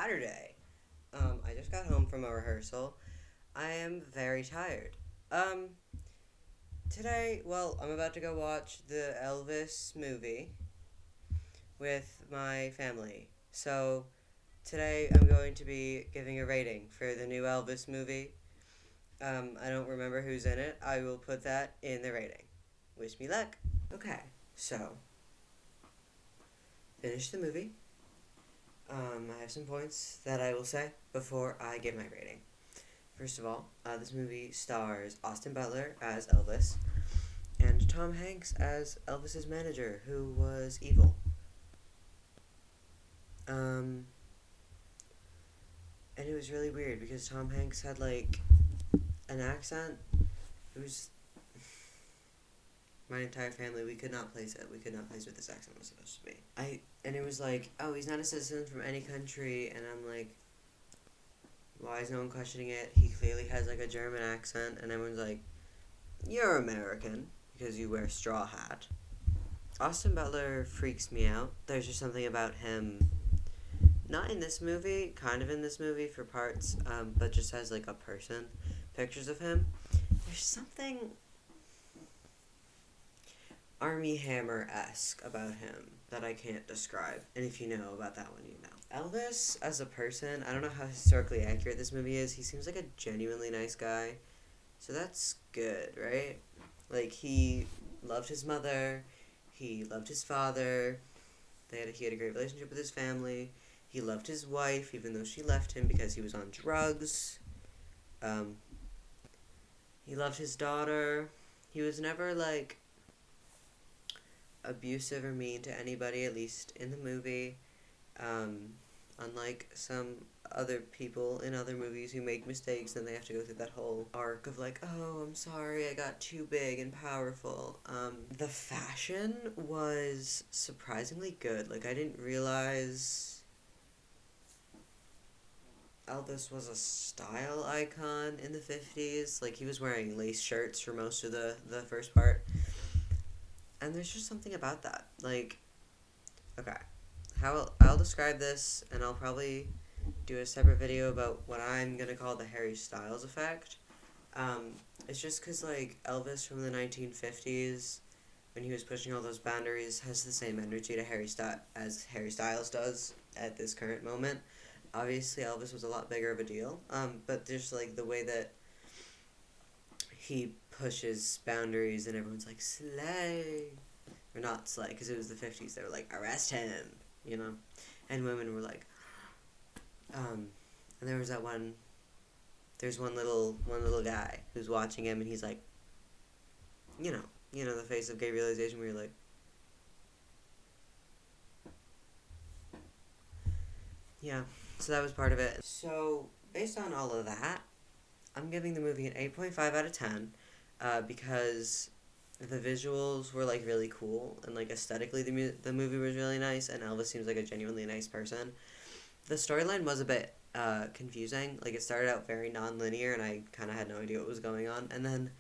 Saturday. I just got home from a rehearsal. I am very tired. Um, Today, well, I'm about to go watch the Elvis movie with my family. So, today I'm going to be giving a rating for the new Elvis movie. I don't remember who's in it. I will put that in the rating. Wish me luck. Okay, so, finish the movie. I have some points that I will say before I give my rating. First of all, this movie stars Austin Butler as Elvis and Tom Hanks as Elvis's manager, who was evil. And it was really weird because Tom Hanks had like an accent. It was my entire family. We could not place it. We could not place what this accent was supposed to be. And it was like, oh, he's not a citizen from any country, and I'm like, why is no one questioning it? He clearly has like a German accent, and everyone's like, you're American because you wear a straw hat. Austin Butler freaks me out. There's just something about him, not in this movie, kind of in this movie for parts, but just as like a person. Pictures of him. There's something Army Hammer-esque about him that I can't describe. And if you know about that one, you know. Elvis, as a person, I don't know how historically accurate this movie is. He seems like a genuinely nice guy. So that's good, right? Like, he loved his mother. He loved his father. He had a great relationship with his family. He loved his wife, even though she left him because he was on drugs. He loved his daughter. He was never, like, abusive or mean to anybody, at least in the movie. Unlike some other people in other movies who make mistakes and they have to go through that whole arc of like, oh, I'm sorry, I got too big and powerful. The fashion was surprisingly good. Like, I didn't realize Elvis was a style icon in the 50s. Like, he was wearing lace shirts for most of the first part. And there's just something about that. Like, okay, I'll describe this, and I'll probably do a separate video about what I'm going to call the Harry Styles effect. It's just because, like, Elvis from the 1950s, when he was pushing all those boundaries, has the same energy as Harry Styles does at this current moment. Obviously, Elvis was a lot bigger of a deal, but just, like, the way that he pushes boundaries and everyone's like, slay. Or not slay, because it was the 50s. They were like, arrest him, you know? And women were like, and there was there's one little guy who's watching him, and he's like, you know, the face of gay realization where you're like, yeah, so that was part of it. So, based on all of that, I'm giving the movie an 8.5 out of 10, because the visuals were, like, really cool, and, like, aesthetically the movie was really nice, and Elvis seems like a genuinely nice person. The storyline was a bit confusing. Like, it started out very non-linear, and I kind of had no idea what was going on, and then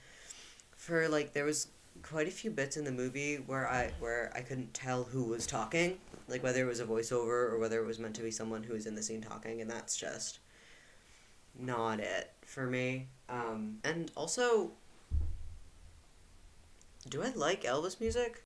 there was quite a few bits in the movie where I couldn't tell who was talking, like, whether it was a voiceover or whether it was meant to be someone who was in the scene talking, and that's just not it for me. And also, do I like Elvis music?